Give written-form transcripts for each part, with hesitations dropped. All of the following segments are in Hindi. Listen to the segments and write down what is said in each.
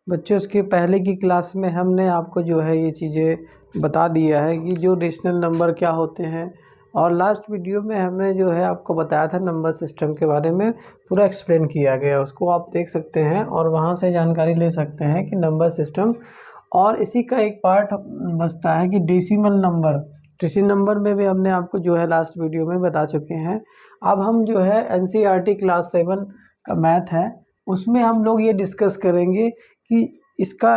बच्चों इसके पहले की क्लास में हमने आपको जो है ये चीज़ें बता दिया है कि जो रेशनल नंबर क्या होते हैं, और लास्ट वीडियो में हमने जो है आपको बताया था नंबर सिस्टम के बारे में, पूरा एक्सप्लेन किया गया, उसको आप देख सकते हैं और वहाँ से जानकारी ले सकते हैं कि नंबर सिस्टम। और इसी का एक पार्ट बचता है कि डेसिमल नंबर। डेसिमल नंबर में भी हमने आपको जो है लास्ट वीडियो में बता चुके हैं। अब हम जो है NCERT क्लास 7 का मैथ है, उसमें हम लोग ये डिस्कस करेंगे कि इसका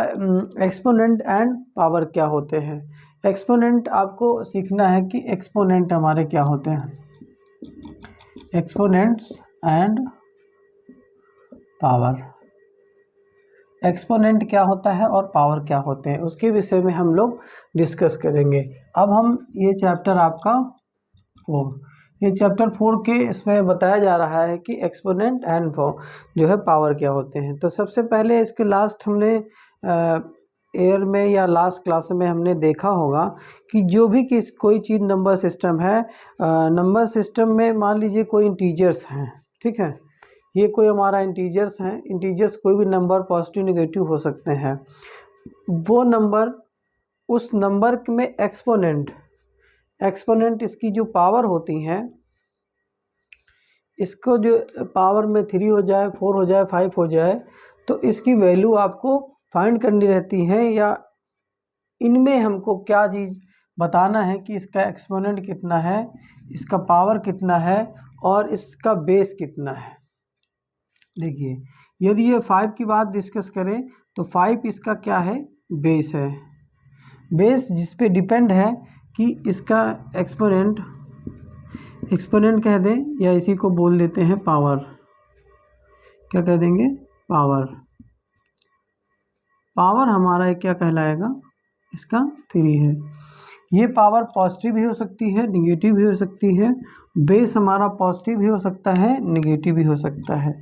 एक्सपोनेंट एंड पावर क्या होते हैं। एक्सपोनेंट आपको सीखना है कि एक्सपोनेंट हमारे क्या होते हैं, एक्सपोनेंट्स एंड पावर। एक्सपोनेंट क्या होता है और पावर क्या होते हैं, उसके विषय में हम लोग डिस्कस करेंगे। अब हम ये चैप्टर आपका 4, ये चैप्टर 4 के इसमें बताया जा रहा है कि एक्सपोनेंट एंड जो है पावर क्या होते हैं। तो सबसे पहले इसके लास्ट हमने एयर में या लास्ट क्लास में हमने देखा होगा कि जो भी कोई चीज़ नंबर सिस्टम है, नंबर सिस्टम में मान लीजिए कोई इंटीजर्स हैं, ठीक है, ये कोई हमारा इंटीजर्स हैं, इंटीजर्स कोई भी नंबर पॉजिटिव नेगेटिव हो सकते हैं। वो नंबर, उस नंबर में एक्सपोनेंट इसकी जो पावर होती हैं, इसको जो पावर में 3 हो जाए, 4 हो जाए, 5 हो जाए, तो इसकी वैल्यू आपको फाइंड करनी रहती है, या इनमें हमको क्या चीज़ बताना है कि इसका एक्सपोनेंट कितना है, इसका पावर कितना है और इसका बेस कितना है। देखिए, यदि ये 5 की बात डिस्कस करें तो 5 इसका क्या है, बेस है। बेस जिस पे डिपेंड है कि इसका एक्सपोनेंट कह दें या इसी को बोल देते हैं पावर। क्या कह देंगे, पावर। पावर हमारा क्या कहलाएगा, इसका 3 है। ये पावर पॉजिटिव भी हो सकती है, निगेटिव भी हो सकती है। बेस हमारा पॉजिटिव भी हो सकता है, निगेटिव भी हो सकता है।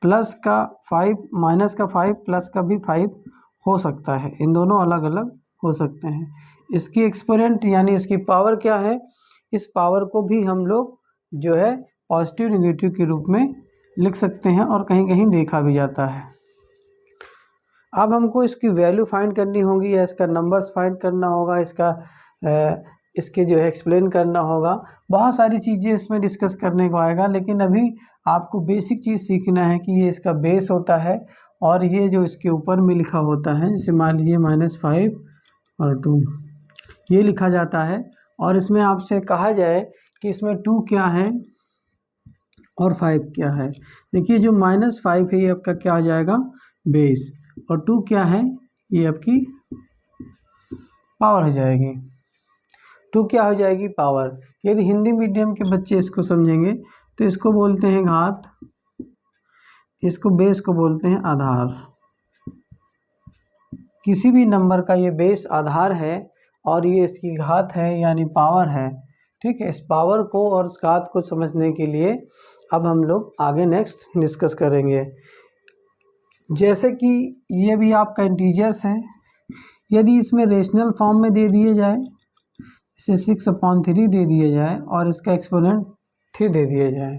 प्लस का 5, माइनस का 5, प्लस का भी 5 हो सकता है। इन दोनों अलग अलग हो सकते हैं। इसकी एक्सपोनेंट यानी इसकी पावर क्या है, इस पावर को भी हम लोग जो है पॉजिटिव निगेटिव के रूप में लिख सकते हैं और कहीं कहीं देखा भी जाता है। अब हमको इसकी वैल्यू फाइंड करनी होगी या इसका नंबर्स फाइंड करना होगा, इसके जो है एक्सप्लेन करना होगा। बहुत सारी चीज़ें इसमें डिस्कस करने को आएगा, लेकिन अभी आपको बेसिक चीज़ सीखना है कि ये इसका बेस होता है और ये जो इसके ऊपर में लिखा होता है, जैसे मान लीजिए -5 और 2 ये लिखा जाता है। और इसमें आपसे कहा जाए कि इसमें 2 क्या है और 5 क्या है। देखिए, जो -5 है ये आपका क्या हो जाएगा, बेस, और 2 क्या है, ये आपकी पावर हो जाएगी। 2 क्या हो जाएगी, पावर। यदि हिंदी मीडियम के बच्चे इसको समझेंगे तो इसको बोलते हैं घात, इसको बेस को बोलते हैं आधार। किसी भी नंबर का ये बेस आधार है और ये इसकी घात है यानी पावर है, ठीक है। इस पावर को और इस घात को समझने के लिए अब हम लोग आगे नेक्स्ट डिस्कस करेंगे। जैसे कि ये भी आपका इंटीजर्स है, यदि इसमें रेशनल फॉर्म में दे दिए जाए, इसे 6/3 दे दिया जाए और इसका एक्सपोनेंट 3 दे दिया जाए,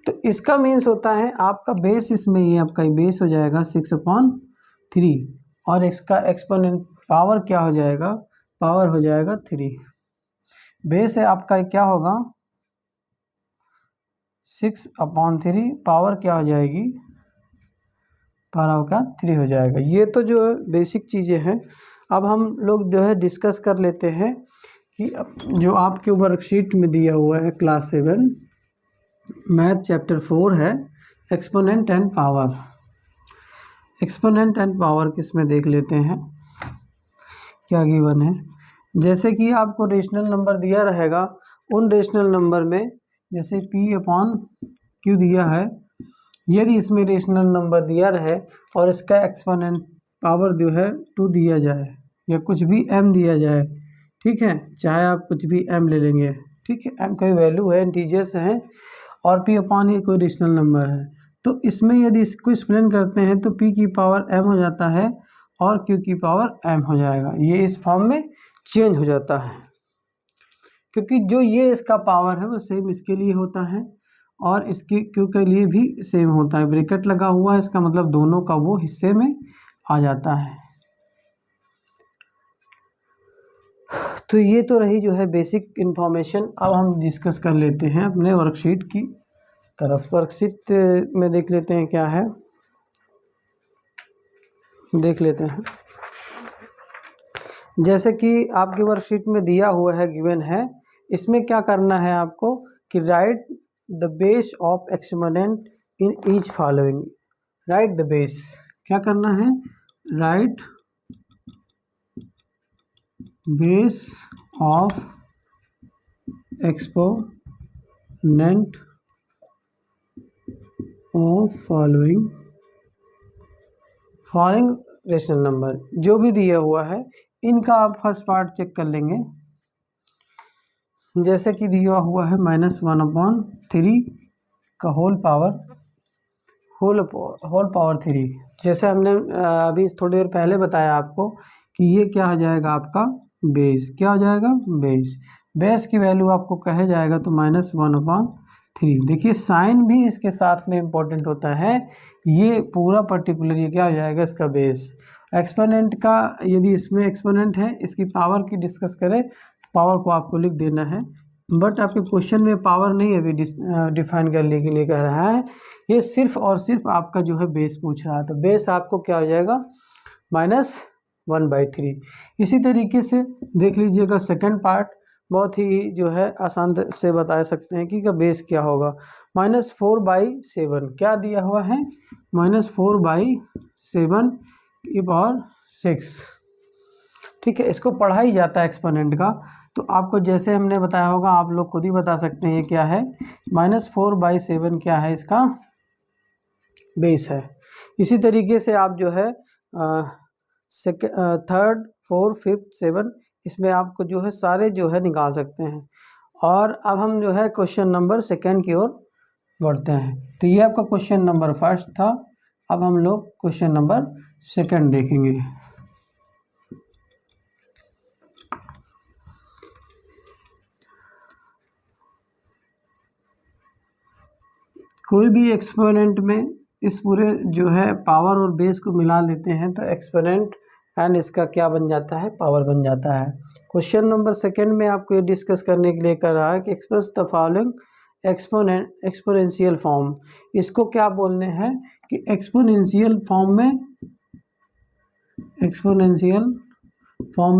तो इसका मीन्स होता है आपका बेस, इसमें ये आपका बेस हो जाएगा 6/3 और इसका एक्सपोनेंट पावर क्या हो जाएगा, पावर हो जाएगा 3। बेस है आपका क्या होगा 6/3, पावर क्या हो जाएगी, पावर का 3 हो जाएगा। ये तो जो बेसिक चीज़ें हैं। अब हम लोग जो है डिस्कस कर लेते हैं कि जो आपके वर्कशीट में दिया हुआ है क्लास 7 मैथ चैप्टर 4 है, exponent and power. Exponent and power किसमें देख लेते हैं क्या गिवन है। जैसे कि आपको रेशनल नंबर दिया रहेगा, उन रेशनल नंबर में जैसे P/Q दिया है, यदि इसमें रेशनल नंबर दिया रहे और इसका एक्सपोनेंट पावर जो है 2 दिया जाए या कुछ भी m दिया जाए, ठीक है, चाहे आप कुछ भी m ले लेंगे, ठीक है, m कोई वैल्यू है, इंटीजर्स हैं और P/ये कोई रेशनल नंबर है, तो इसमें यदि इसको एक्सप्लेन करते हैं तो P की पावर m हो जाता है और Q की पावर m हो जाएगा। ये इस फॉर्म में चेंज हो जाता है क्योंकि जो ये इसका पावर है वो सेम इसके लिए होता है और इसके Q के लिए भी सेम होता है। ब्रैकेट लगा हुआ है, इसका मतलब दोनों का वो हिस्से में आ जाता है। तो ये तो रही जो है बेसिक इन्फॉर्मेशन। अब हम डिस्कस कर लेते हैं अपने वर्कशीट की तरफ। वर्कशीट में देख लेते हैं क्या है, देख लेते हैं। जैसे कि आपकी वर्कशीट में दिया हुआ है, गिवन है, इसमें क्या करना है आपको कि right the base of exponent in each following. Right the base, क्या करना है, right base of exponent of following rational number. जो भी दिया हुआ है इनका आप फर्स्ट पार्ट चेक कर लेंगे। जैसे कि दिया हुआ है -1/3 का होल पावर 3। जैसे हमने अभी थोड़ी देर पहले बताया आपको कि ये क्या हो जाएगा आपका बेस, क्या हो जाएगा बेस की वैल्यू आपको कहे जाएगा तो -1/3। देखिए साइन भी इसके साथ में इम्पोर्टेंट होता है। ये पूरा पर्टिकुलर ये क्या हो जाएगा इसका बेस। एक्सपोनेंट का यदि इसमें एक्सपोनेंट है, इसकी पावर की डिस्कस करें, पावर को आपको लिख देना है। बट आपके क्वेश्चन में पावर नहीं अभी डिफाइन करने के लिए कह रहा है, ये सिर्फ और सिर्फ आपका जो है बेस पूछ रहा है। तो बेस आपको क्या हो जाएगा -1/3। इसी तरीके से देख लीजिएगा सेकंड पार्ट, बहुत ही जो है आसान से बता सकते हैं कि का बेस क्या होगा। -4/7 क्या दिया हुआ है, -4/7 की पावर 6। ठीक है, इसको पढ़ा ही जाता है एक्सपोनेंट का। तो आपको जैसे हमने बताया होगा, आप लोग खुद ही बता सकते हैं ये क्या है। -4/7 क्या है, इसका बेस है। इसी तरीके से आप जो है थर्ड, फोर्थ, फिफ्थ, 7 इसमें आपको जो है सारे जो है निकाल सकते हैं। और अब हम जो है क्वेश्चन नंबर सेकंड की ओर बढ़ते हैं। तो ये आपका क्वेश्चन नंबर फर्स्ट था। अब हम लोग क्वेश्चन नंबर सेकंड देखेंगे। कोई भी एक्सपोनेंट में इस पूरे जो है पावर और बेस को मिला लेते हैं तो एक्सपोनेंट एंड इसका क्या बन जाता है, पावर बन जाता है। क्वेश्चन नंबर सेकंड में आपको ये डिस्कस करने के लिए कर रहा है कि express the following exponential form. इसको क्या बोलने हैं कि एक्सपोनेंशियल फॉर्म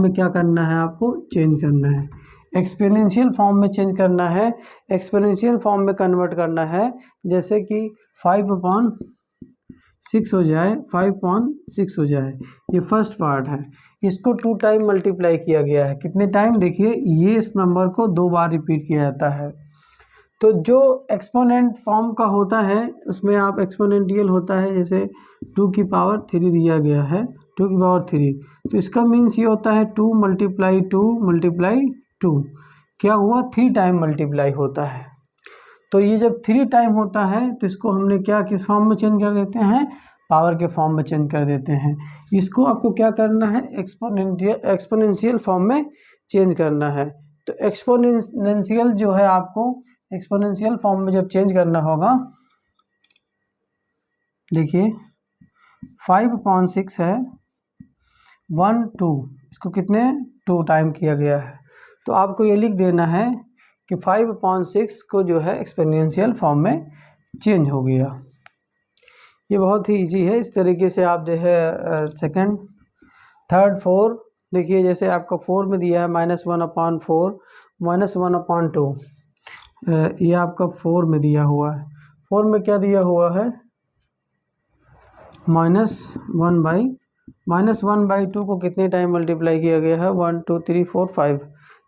में क्या करना है, आपको चेंज करना है। एक्सपोनेंशियल फॉर्म में चेंज करना है, एक्सपोनेंशियल फॉर्म में कन्वर्ट करना है। जैसे कि 5/6 हो जाए, 5/6 हो जाए, ये फर्स्ट पार्ट है। इसको 2 टाइम मल्टीप्लाई किया गया है। कितने टाइम, देखिए ये इस नंबर को 2 बार रिपीट किया जाता है। तो जो एक्सपोनेंट फॉर्म का होता है उसमें आप एक्सपोनेंशियल होता है, जैसे 2 की पावर 3 दिया गया है, 2 की पावर 3, तो इसका मीन्स ये होता है 2 × 2 × 2 क्या हुआ, 3 टाइम मल्टीप्लाई होता है। तो ये जब 3 टाइम होता है तो इसको हमने क्या किस फॉर्म में चेंज कर देते हैं, पावर के फॉर्म में चेंज कर देते हैं। इसको आपको क्या करना है, एक्सपोनेंशियल फॉर्म में चेंज करना है। तो एक्सपोनेंशियल जो है आपको एक्सपोनेंशियल फॉर्म में जब चेंज करना होगा, देखिए 5/6 है, 1 2, इसको कितने 2 टाइम किया गया है। तो आपको ये लिख देना है कि 5/6 को जो है एक्सपोनेंशियल फॉर्म में चेंज हो गया। ये बहुत ही इजी है। इस तरीके से आप जो है सेकंड, थर्ड, फोर, देखिए जैसे आपका 4 में दिया है -1/4 -1/2, ये आपका 4 में दिया हुआ है। 4 में क्या दिया हुआ है, -1/2 को कितने टाइम मल्टीप्लाई किया गया है, 1 2 3 4 5।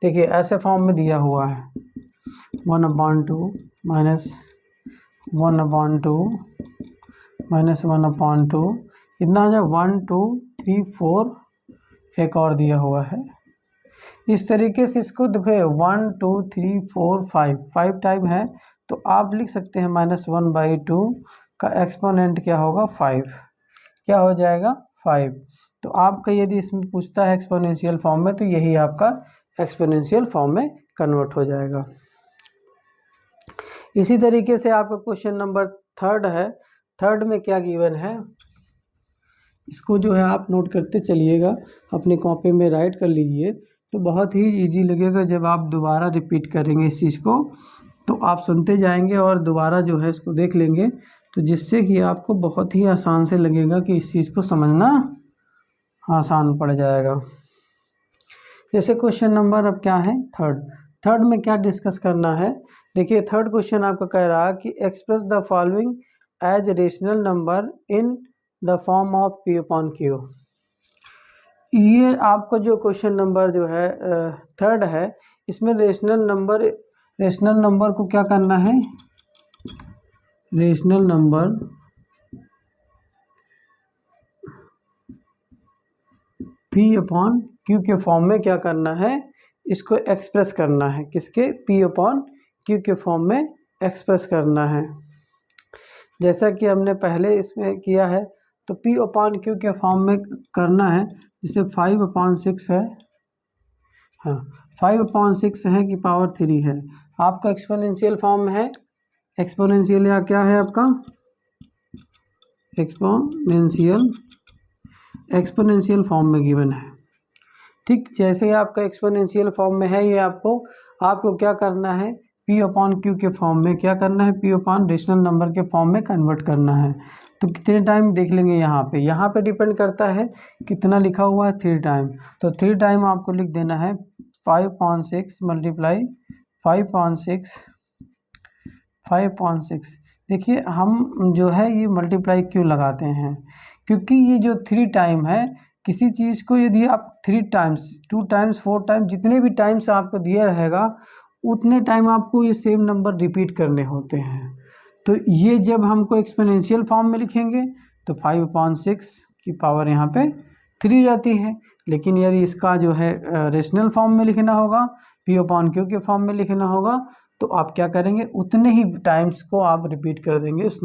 देखिए ऐसे फॉर्म में दिया हुआ है 1/2 -1/2 -1/2, कितना हो जाए 1 2 3 4, एक और दिया हुआ है। इस तरीके से इसको देखिए 1 2 3 4 5 टाइम है, तो आप लिख सकते हैं -1/2 का एक्सपोनेंट क्या होगा, 5, क्या हो जाएगा 5। तो आपका यदि इसमें पूछता है एक्सपोनेंशियल फॉर्म में, तो यही आपका एक्सपोनेंशियल फॉर्म में कन्वर्ट हो जाएगा। इसी तरीके से आपका क्वेश्चन नंबर थर्ड है। थर्ड में क्या गिवन है, इसको जो है आप नोट करते चलिएगा, अपने कॉपी में राइट कर लीजिए, तो बहुत ही इजी लगेगा। जब आप दोबारा रिपीट करेंगे इस चीज़ को तो आप सुनते जाएंगे और दोबारा जो है इसको देख लेंगे, तो जिससे कि आपको बहुत ही आसान से लगेगा कि इस चीज़ को समझना आसान पड़ जाएगा। जैसे क्वेश्चन नंबर अब क्या है, थर्ड में क्या डिस्कस करना है। देखिए थर्ड क्वेश्चन आपका कह रहा है कि express the following as rational number in the form of P upon Q। ये आपका जो क्वेश्चन नंबर जो है थर्ड है, इसमें रेशनल नंबर को क्या करना है, rational number P upon Q के फॉर्म में क्या करना है, इसको एक्सप्रेस करना है। किसके, P अपॉन Q के फॉर्म में एक्सप्रेस करना है। जैसा कि हमने पहले इसमें किया है, तो P अपॉन Q के फॉर्म में करना है। जैसे 5/6 है, हाँ 5/6 है कि पावर 3 है, आपका एक्सपोनेंशियल फॉर्म में है। एक्सपोनेंशियल या क्या है आपका, एक्सपोनेंशियल फॉर्म में गिवन है। ठीक, जैसे ही आपका एक्सपोनेंशियल फॉर्म में है, ये आपको क्या करना है, P अपॉन Q के फॉर्म में क्या करना है, P अपॉन रेशनल नंबर के फॉर्म में कन्वर्ट करना है। तो कितने टाइम देख लेंगे, यहाँ पे डिपेंड करता है कितना लिखा हुआ है, 3 टाइम। तो 3 टाइम आपको लिख देना है 5/6 मल्टीप्लाई 5/6। देखिए हम जो है ये मल्टीप्लाई क्यों लगाते हैं, क्योंकि ये जो 3 टाइम है, किसी चीज़ को यदि आप 3 टाइम्स 2 टाइम्स 4 टाइम्स जितने भी टाइम्स आपको दिया रहेगा, उतने टाइम आपको ये सेम नंबर रिपीट करने होते हैं। तो ये जब हमको एक्सपोनेंशियल फॉर्म में लिखेंगे तो 5/6 की पावर यहाँ पे 3 जाती है। लेकिन यदि इसका जो है रेशनल फॉर्म में लिखना होगा, P अपॉन Q के फॉर्म में लिखना होगा, तो आप क्या करेंगे, उतने ही टाइम्स को आप रिपीट कर देंगे। उस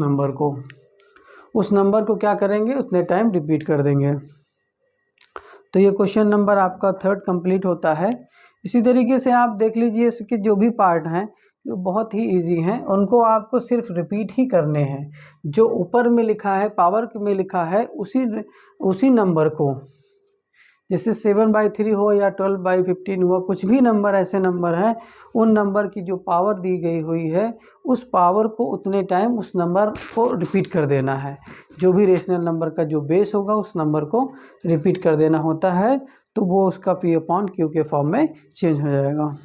नंबर को क्या करेंगे, उतने टाइम रिपीट कर देंगे। तो ये क्वेश्चन नंबर आपका थर्ड कंप्लीट होता है। इसी तरीके से आप देख लीजिए इसके जो भी पार्ट हैं, जो बहुत ही इजी हैं, उनको आपको सिर्फ रिपीट ही करने हैं। जो ऊपर में लिखा है, पावर में लिखा है, उसी नंबर को, जैसे 7/3 हो या 12/15 हुआ, कुछ भी नंबर ऐसे नंबर हैं, उन नंबर की जो पावर दी गई हुई है, उस पावर को उतने टाइम उस नंबर को रिपीट कर देना है। जो भी रेशनल नंबर का जो बेस होगा, उस नंबर को रिपीट कर देना होता है, तो वो उसका P अपॉन Q के फॉर्म में चेंज हो जाएगा।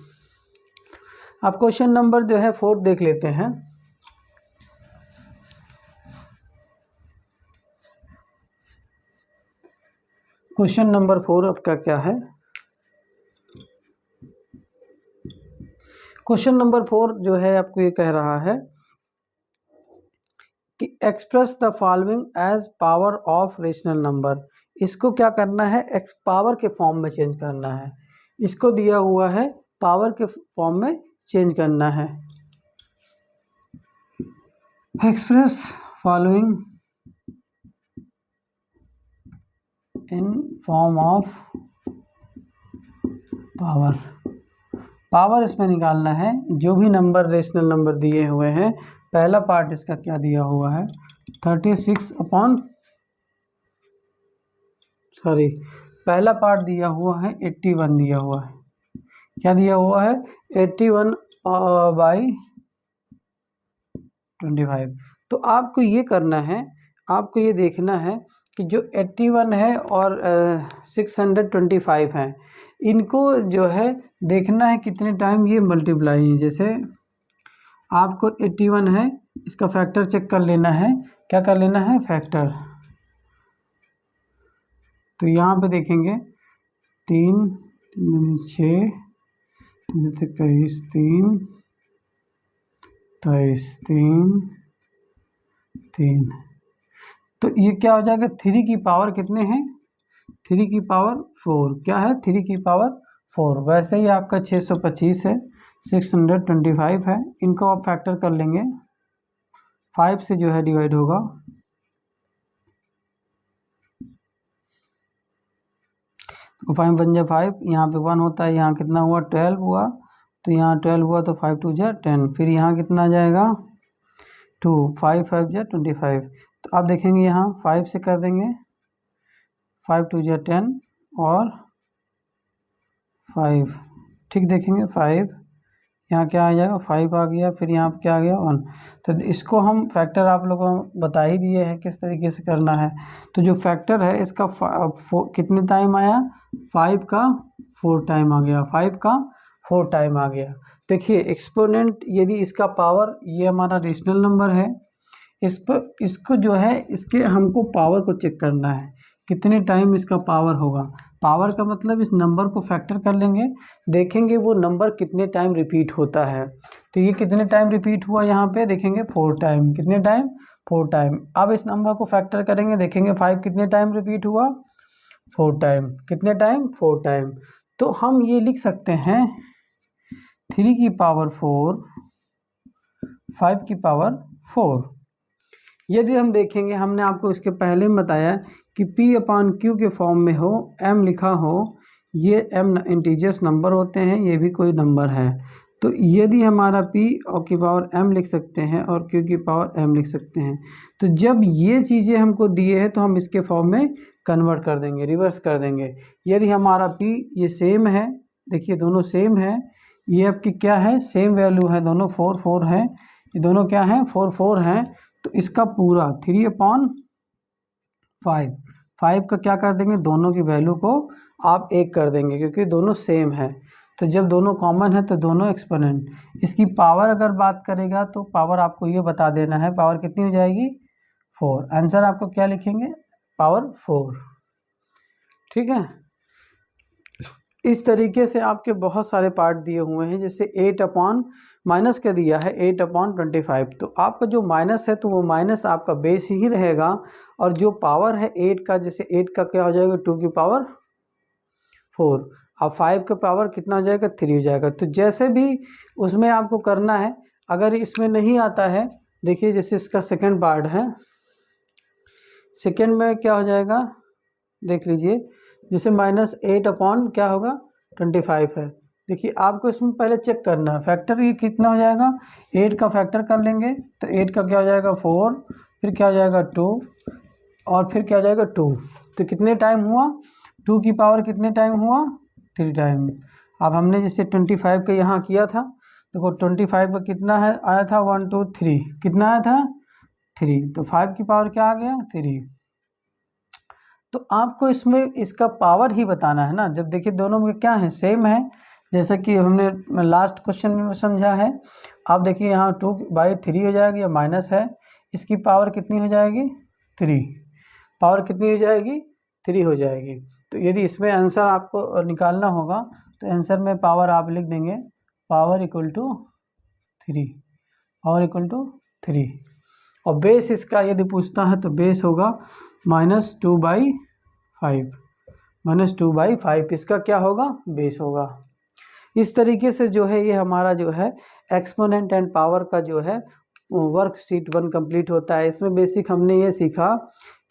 अब क्वेश्चन नंबर जो है 4 देख लेते हैं। क्वेश्चन नंबर 4 आपका क्या है, क्वेश्चन नंबर 4 जो है आपको ये कह रहा है कि express the following as power of rational number. इसको क्या करना है, एक्स पावर के फॉर्म में चेंज करना है। इसको दिया हुआ है, पावर के फॉर्म में चेंज करना है। Express following in form of power इसमें निकालना है। जो भी नंबर रेशनल नंबर दिए हुए हैं, पहला पार्ट इसका क्या दिया हुआ है, 36 अपॉन पहला पार्ट दिया हुआ है 81 दिया हुआ है। क्या दिया हुआ है, 81/25। तो आपको ये करना है, आपको ये देखना है कि जो 81 है और 625 है, इनको जो है देखना है कितने टाइम ये मल्टीप्लाई है। जैसे आपको 81 है, इसका फैक्टर चेक कर लेना है। क्या कर लेना है, फैक्टर। तो यहाँ पे देखेंगे 3 6 23 3 23 3। तो ये क्या हो जाएगा, 3 की पावर कितने हैं, 3 की पावर 4। क्या है, 3 की पावर 4। वैसे ही आपका 625 है, 625 है, इनको आप फैक्टर कर लेंगे, 5 से जो है डिवाइड होगा। तो 5 × 5, यहाँ पे 1 होता है, यहाँ कितना हुआ, 12 हुआ। तो यहाँ 12 हुआ तो 5 × 2 = 10। फिर यहाँ कितना आ जाएगा, 2, 5 × 5 = 25। तो आप देखेंगे यहाँ 5 से कर देंगे 5 2 जा 10 और 5, ठीक देखेंगे 5, यहाँ क्या आ जाएगा 5 आ गया, फिर यहाँ क्या आ गया 1। तो इसको हम फैक्टर आप लोगों को बता ही दिए हैं किस तरीके से करना है। तो जो फैक्टर है इसका कितने टाइम आया, 5 का 4 टाइम आ गया, 5 का 4 टाइम आ गया। देखिए एक्सपोनेंट यदि इसका पावर, ये हमारा रेशनल नंबर है, इस पर इसको जो है इसके हमको पावर को चेक करना है कितने टाइम इसका पावर होगा। पावर का मतलब इस नंबर को फैक्टर कर लेंगे, देखेंगे वो नंबर कितने टाइम रिपीट होता है। तो ये कितने टाइम रिपीट हुआ यहाँ पे देखेंगे 4 टाइम, कितने टाइम 4 टाइम। अब इस नंबर को फैक्टर करेंगे, देखेंगे 5 कितने टाइम रिपीट हुआ 4 टाइम, कितने टाइम 4 टाइम। तो हम ये लिख सकते हैं 3 की पावर 4 5 की पावर 4। यदि हम देखेंगे, हमने आपको इसके पहले में बताया कि P/Q के फॉर्म में हो, m लिखा हो, ये m इंटीजर्स नंबर होते हैं, ये भी कोई नंबर है। तो यदि हमारा P की पावर m लिख सकते हैं और Q की पावर m लिख सकते हैं, तो जब ये चीज़ें हमको दिए हैं तो हम इसके फॉर्म में कन्वर्ट कर देंगे, रिवर्स कर देंगे। यदि हमारा P ये सेम है, देखिए दोनों सेम है, ये आपकी क्या है सेम वैल्यू है, दोनों 4 4 है, ये दोनों क्या हैं 4 4 हैं। तो इसका पूरा 3/5, 5 का क्या कर देंगे, दोनों की वैल्यू को आप 1 कर देंगे क्योंकि दोनों सेम है। तो जब दोनों कॉमन है तो दोनों एक्सपोनेंट। इसकी पावर अगर बात करेगा तो पावर आपको ये बता देना है, पावर कितनी हो जाएगी 4। आंसर आपको क्या लिखेंगे, पावर 4, ठीक है। इस तरीके से आपके बहुत सारे पार्ट दिए हुए हैं, जैसे 8 माइनस का दिया है 8/25। तो आपका जो माइनस है तो वो माइनस आपका बेस ही रहेगा, और जो पावर है 8 का, जैसे 8 का क्या हो जाएगा 2 की पावर 4, अब 5 का पावर कितना हो जाएगा 3 हो जाएगा। तो जैसे भी उसमें आपको करना है, अगर इसमें नहीं आता है, देखिए जैसे इसका सेकेंड पार्ट है, सेकेंड में क्या हो जाएगा देख लीजिए, जैसे -8 क्या होगा 25 है। देखिए आपको इसमें पहले चेक करना है फैक्टर ये कितना हो जाएगा, 8 का फैक्टर कर लेंगे तो 8 का क्या हो जाएगा 4, फिर क्या हो जाएगा 2, और फिर क्या हो जाएगा 2। तो कितने टाइम हुआ, 2 की पावर कितने टाइम हुआ 3 टाइम। अब हमने जैसे 25 का यहाँ किया था, देखो 25 का कितना है आया था 1 2 3, कितना आया था 3, तो 5 की पावर क्या आ गया 3। तो आपको इसमें इसका पावर ही बताना है ना। जब देखिए दोनों में क्या है सेम है, जैसा कि हमने लास्ट क्वेश्चन में समझा है। आप देखिए यहाँ 2/3 हो जाएगी, या माइनस है, इसकी पावर कितनी हो जाएगी 3, पावर कितनी हो जाएगी 3 हो जाएगी। तो यदि इसमें आंसर आपको निकालना होगा तो आंसर में पावर आप लिख देंगे power equal to 3, power equal to 3। और बेस इसका यदि पूछता है तो बेस होगा -2/5, -2/5 इसका क्या होगा बेस होगा। इस तरीके से जो है ये हमारा जो है एक्सपोनेंट एंड पावर का जो है वर्कशीट 1 कंप्लीट होता है। इसमें बेसिक हमने ये सीखा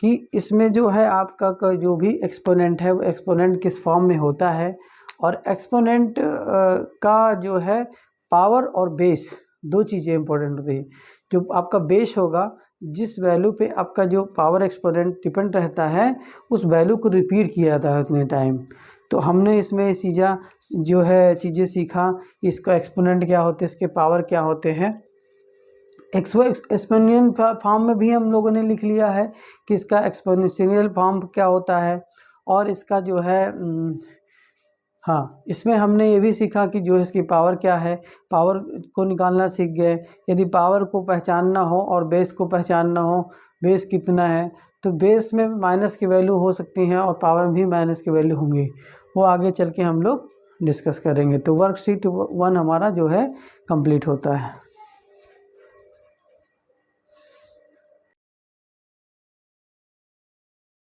कि इसमें जो है आपका जो भी एक्सपोनेंट है वो एक्सपोनेंट किस फॉर्म में होता है, और एक्सपोनेंट का जो है पावर और बेस दो चीज़ें इंपॉर्टेंट होती है। जो आपका बेस होगा, जिस वैल्यू पे आपका जो पावर एक्सपोनेंट डिपेंड रहता है, उस वैल्यू को रिपीट किया जाता है उतने टाइम। तो हमने इसमें चीज़ें सीखा कि इसका एक्सपोनेंट क्या होते हैं, इसके पावर क्या होते हैं। एक्सपोनेंशियल फॉर्म में भी हम लोगों ने लिख लिया है कि इसका एक्सपोनेंशियल फॉर्म क्या होता है, और इसका जो है हाँ, इसमें हमने ये भी सीखा कि जो इसकी पावर क्या है, पावर को निकालना सीख गए। यदि पावर को पहचानना हो और बेस को पहचानना हो, बेस कितना है, तो बेस में माइनस की वैल्यू हो सकती हैं और पावर में भी माइनस की वैल्यू होंगी, वो आगे चल के हम लोग डिस्कस करेंगे। तो वर्कशीट 1 हमारा जो है कंप्लीट होता है।